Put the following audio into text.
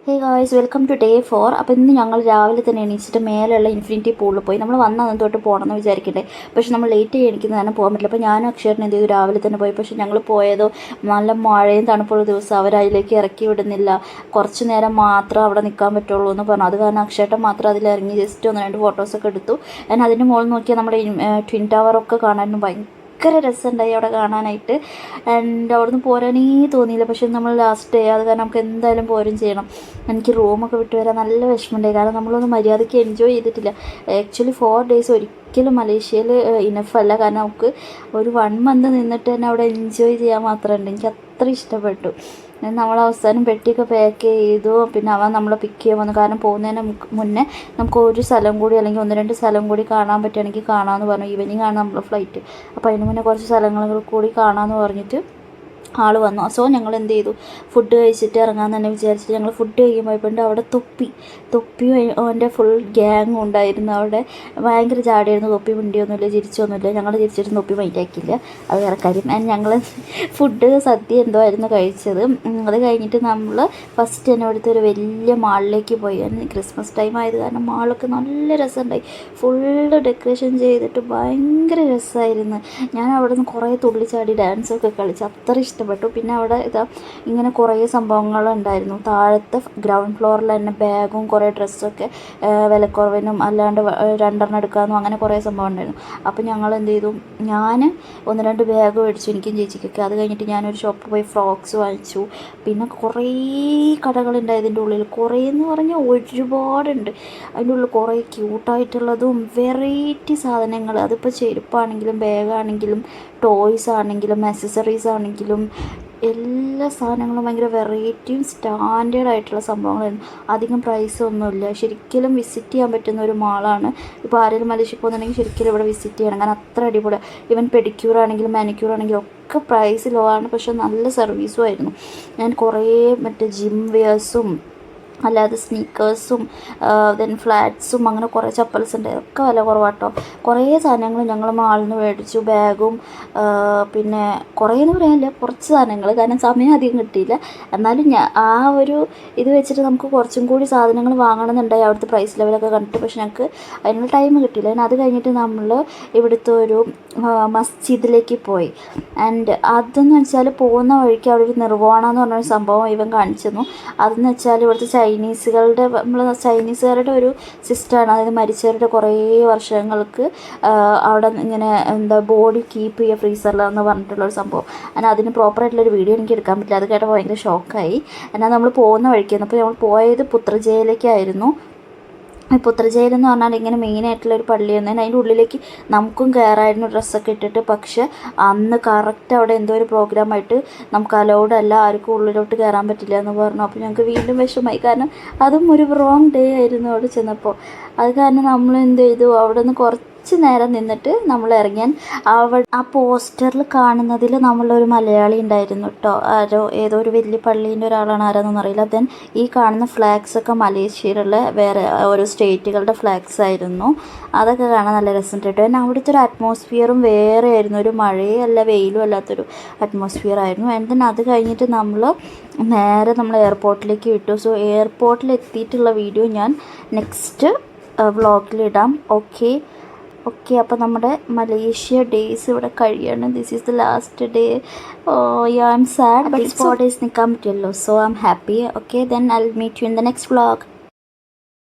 Hey guys, welcome to day 4. അപ്പോൾ ഇന്ന് ഞങ്ങൾ രാവിലെ തന്നെ എണീച്ചിട്ട് മേലെയുള്ള ഇൻഫിനിറ്റി പൂളിൽ പോയി. നമ്മൾ വന്നാൽ തൊട്ട് പോകണമെന്ന് വിചാരിക്കട്ടെ, പക്ഷേ നമ്മൾ ലേറ്റ് ആയി എണീക്കുന്നതാണ് പോകാൻ പറ്റില്ല. അപ്പോൾ ഞാനും അക്ഷേട്ടൻ എന്ത് ചെയ്തു, രാവിലെ തന്നെ പോയി. പക്ഷേ ഞങ്ങൾ പോയതോ നല്ല മഴയും തണുപ്പുള്ള ദിവസം, അവരതിലേക്ക് ഇറക്കി വിടുന്നില്ല. കുറച്ച് നേരം മാത്രം അവിടെ നിൽക്കാൻ പറ്റുള്ളൂ എന്ന് പറഞ്ഞു. അത് കാരണം അക്ഷേട്ടൻ മാത്രം അതിലിറങ്ങി ജസ്റ്റ് ഒന്ന് രണ്ട് ഫോട്ടോസൊക്കെ എടുത്തു. ഞാൻ അതിൻ്റെ മുകളിൽ നോക്കിയാൽ നമ്മുടെ ട്വിൻ ടവറൊക്കെ കാണാനും ഭയങ്കര രസമുണ്ടായി അവിടെ കാണാനായിട്ട്. ആൻഡ് അവിടുന്ന് പോരാനേ തോന്നിയില്ല. പക്ഷേ നമ്മൾ ലാസ്റ്റ് ഡേ അത് കാരണം നമുക്ക് എന്തായാലും പോരും ചെയ്യണം. എനിക്ക് റൂമൊക്കെ വിട്ട് വരാൻ നല്ല വിഷമമുണ്ടായി, കാരണം നമ്മളൊന്നും മര്യാദയ്ക്ക് എൻജോയ് ചെയ്തിട്ടില്ല. ആക്ച്വലി 4 days ഒരിക്കലും മലേഷ്യയിൽ ഇനഫല്ല, കാരണം നമുക്ക് ഒരു 1 month നിന്നിട്ട് തന്നെ അവിടെ എൻജോയ് ചെയ്യാൻ മാത്രമുണ്ട്. എനിക്ക് അത്ര ഇഷ്ടപ്പെട്ടു. നമ്മൾ അവസാനം പെട്ടിയൊക്കെ പാക്ക് ചെയ്തു. പിന്നെ അവൻ നമ്മളെ പിക്ക് ചെയ്യാൻ വന്നു, കാരണം പോകുന്നതിന് മുന്നേ നമുക്ക് ഒരു സ്ഥലം കൂടി അല്ലെങ്കിൽ 1-2 സ്ഥലം കൂടി കാണാൻ പറ്റുകയാണെങ്കിൽ കാണാമെന്ന് പറഞ്ഞു. ഈവനിങ് ആണ് നമ്മൾ ഫ്ലൈറ്റ്. അപ്പോൾ അതിന് മുന്നേ കുറച്ച് സ്ഥലങ്ങൾ കൂടി കാണാമെന്ന് പറഞ്ഞിട്ട് ആൾ വന്നു. സോ ഞങ്ങൾ എന്ത് ചെയ്തു, ഫുഡ് കഴിച്ചിട്ട് ഇറങ്ങാൻ തന്നെ വിചാരിച്ചിട്ട് ഞങ്ങൾ ഫുഡ് കഴിക്കുമ്പോൾ അവിടെ തൊപ്പിയും അവൻ്റെ ഫുൾ ഗ്യാങ്ങും ഉണ്ടായിരുന്നു. അവിടെ ഭയങ്കര ജാടിയായിരുന്നു. തൊപ്പി മിണ്ടിയൊന്നുമില്ല, ചിരിച്ചൊന്നുമില്ല. ഞങ്ങൾ ചിരിച്ചിട്ട് തൊപ്പി മൈൻഡാക്കിയില്ല, അത് വേറെ കാര്യം. ഞങ്ങൾ ഫുഡ് സദ്യ എന്തോ ആയിരുന്നു കഴിച്ചത്. അത് കഴിഞ്ഞിട്ട് നമ്മൾ ഫസ്റ്റ് തന്നെ ഇവിടുത്തെ ഒരു വലിയ മാളിലേക്ക് പോയി. ക്രിസ്മസ് ടൈം ആയത് കാരണം മാളൊക്കെ നല്ല രസമുണ്ടായി. ഫുള്ള് ഡെക്കറേഷൻ ചെയ്തിട്ട് ഭയങ്കര രസമായിരുന്നു. ഞാൻ അവിടെ നിന്ന് കുറേ തുള്ളിച്ചാടി ഡാൻസൊക്കെ കളിച്ച് അത്ര ഇഷ്ടപ്പെട്ടു. പിന്നെ അവിടെ ഇങ്ങനെ കുറേ സംഭവങ്ങളുണ്ടായിരുന്നു. താഴത്തെ ഗ്രൗണ്ട് ഫ്ലോറിൽ തന്നെ ബാഗും കുറേ ഡ്രസ്സൊക്കെ വിലക്കുറവിനും അല്ലാണ്ട് 2 എടുക്കാമെന്നും അങ്ങനെ കുറേ സംഭവം ഉണ്ടായിരുന്നു. അപ്പോൾ ഞങ്ങൾ എന്ത് ചെയ്തു, ഞാൻ 1-2 ബാഗ് മേടിച്ചു എനിക്കും ചേച്ചിക്കൊക്കെ. അത് കഴിഞ്ഞിട്ട് ഞാനൊരു ഷോപ്പിൽ പോയി ഫ്രോക്സ് വാങ്ങിച്ചു. പിന്നെ കുറേ കടകളുണ്ട് അതിൻ്റെ ഉള്ളിൽ. കുറേ എന്ന് പറഞ്ഞാൽ ഒരുപാടുണ്ട്. അതിൻ്റെ ഉള്ളിൽ കുറേ ക്യൂട്ടായിട്ടുള്ളതും വെറൈറ്റി സാധനങ്ങൾ. അതിപ്പോൾ ചെരുപ്പാണെങ്കിലും ബാഗാണെങ്കിലും ടോയ്സ് ആണെങ്കിലും ആക്സസറീസ് ആണെങ്കിലും എല്ലാ സാധനങ്ങളും ഭയങ്കര വെറൈറ്റിയും സ്റ്റാൻഡേർഡ് ആയിട്ടുള്ള സംഭവങ്ങളായിരുന്നു. അധികം പ്രൈസൊന്നുമില്ല. ശരിക്കും വിസിറ്റ് ചെയ്യാൻ പറ്റുന്ന ഒരു മാളാണ്. ഇപ്പോൾ ആരെങ്കിലും മലേഷ്യയിൽ പോകുന്നുണ്ടെങ്കിൽ ശരിക്കും ഇവിടെ വിസിറ്റ് ചെയ്യണം, കാരണം അത്ര അടിപൊളി. ഈവൻ പെഡിക്യൂർ ആണെങ്കിലും മാനിക്യൂർ ആണെങ്കിലും ഒക്കെ പ്രൈസ് ലോ ആണ്, പക്ഷേ നല്ല സർവീസും ആയിരുന്നു. ഞാൻ കുറേ ജിം വെയേഴ്സും അല്ലാതെ സ്നീക്കേഴ്സും ദെൻ ഫ്ലാറ്റ്സും അങ്ങനെ കുറേ ചപ്പൽസ് ഉണ്ട്. ഒക്കെ വില കുറവാട്ടോ. കുറേ സാധനങ്ങൾ ഞങ്ങൾ മാളിൽ നിന്ന് മേടിച്ചു. ബാഗും പിന്നെ കുറേയെന്ന് പറയാനില്ല, കുറച്ച് സാധനങ്ങൾ, കാരണം സമയം അധികം കിട്ടിയില്ല. എന്നാലും ആ ഒരു ഇത് വെച്ചിട്ട് നമുക്ക് കുറച്ചും കൂടി സാധനങ്ങൾ വാങ്ങണമെന്നുണ്ടായി അവിടുത്തെ പ്രൈസ് ലെവലൊക്കെ കണ്ടിട്ട്. പക്ഷെ ഞങ്ങൾക്ക് അതിനുള്ള ടൈം കിട്ടിയില്ല. അത് കഴിഞ്ഞിട്ട് നമ്മൾ ഇവിടുത്തെ ഒരു മസ്ജിദിലേക്ക് പോയി. ആൻഡ് അതെന്ന് വെച്ചാൽ പോകുന്ന വഴിക്ക് അവിടെ ഒരു നിർവ്വാണ എന്ന് പറഞ്ഞൊരു സംഭവം ഇവൻ കാണിച്ചു തന്നു. അതെന്ന് വെച്ചാൽ ഇവിടുത്തെ ചൈനീസുകാരുടെ ഒരു സിസ്റ്റമാണ്. അതായത് മരിച്ചവരുടെ കുറേ വർഷങ്ങൾക്ക് അവിടെ ഇങ്ങനെ ബോഡി കീപ്പ് ചെയ്യുക ഫ്രീസറിലെന്ന് പറഞ്ഞിട്ടുള്ളൊരു സംഭവം. എന്നാൽ അതിന് പ്രോപ്പറായിട്ടുള്ളൊരു വീഡിയോ എനിക്ക് എടുക്കാൻ പറ്റില്ല. അത് കേട്ടപ്പോൾ ഭയങ്കര ഷോക്കായി. എന്നാൽ നമ്മൾ പോകുന്ന വഴിക്കായിരുന്നു. അപ്പോൾ നമ്മൾ പോയത് പുത്രജയയിലേക്കായിരുന്നു. പുത്രജയിൽ എന്ന് പറഞ്ഞാൽ ഇങ്ങനെ മെയിനായിട്ടുള്ളൊരു പള്ളിയാണ്. അതിൻ്റെ ഉള്ളിലേക്ക് നമുക്കും കയറായിരുന്നു ഡ്രസ്സൊക്കെ ഇട്ടിട്ട്. പക്ഷെ അന്ന് കറക്റ്റ് അവിടെ എന്തോ ഒരു പ്രോഗ്രാമായിട്ട് നമുക്ക് അലൗഡ് അല്ല, ആർക്കും ഉള്ളിലോട്ട് കയറാൻ പറ്റില്ല എന്ന് പറഞ്ഞു. അപ്പോൾ ഞങ്ങൾക്ക് വീണ്ടും വിഷമമായി, കാരണം അതും ഒരു റോങ് ഡേ ആയിരുന്നു അവിടെ ചെന്നപ്പോൾ. അത് കാരണം നമ്മൾ എന്ത് ചെയ്തു, അവിടെ നിന്ന് കുറച്ച് നേരം നിന്നിട്ട് നമ്മൾ ഇറങ്ങിയാൽ ആ പോസ്റ്ററിൽ കാണുന്നതിൽ നമ്മളൊരു മലയാളി ഉണ്ടായിരുന്നു കേട്ടോ. ഏതോ ഒരു വലിയ പള്ളീൻ്റെ ഒരാളാണ്, ആരാന്നൊന്നും അറിയില്ല. ദെൻ ഈ കാണുന്ന ഫ്ലാഗ്സൊക്കെ മലേഷ്യയിലുള്ള വേറെ ഓരോ സ്റ്റേറ്റുകളുടെ ഫ്ലാഗ്സ് ആയിരുന്നു. അതൊക്കെ കാണാൻ നല്ല രസമുണ്ട് കേട്ടോ. പിന്നെ അവിടുത്തെ ഒരു അറ്റ്മോസ്ഫിയറും വേറെ ആയിരുന്നു. ഒരു മഴയല്ല വെയിലും അല്ലാത്തൊരു അറ്റ്മോസ്ഫിയർ ആയിരുന്നു. ആൻഡ് ദെൻ അത് കഴിഞ്ഞിട്ട് നമ്മൾ എയർപോർട്ടിലേക്ക് വിട്ടു. സോ എയർപോർട്ടിൽ എത്തിയിട്ടുള്ള വീഡിയോ ഞാൻ നെക്സ്റ്റ് വ്ളോഗിലിടാം. ഓക്കെ, അപ്പോൾ നമ്മുടെ മലേഷ്യ ഡേയ്സ് ഇവിടെ കഴിയാണ്. This is the last day. I am sad, but 4 days നിൽക്കാൻ പറ്റിയല്ലോ. So I am happy. Okay, then I will meet you in the next vlog.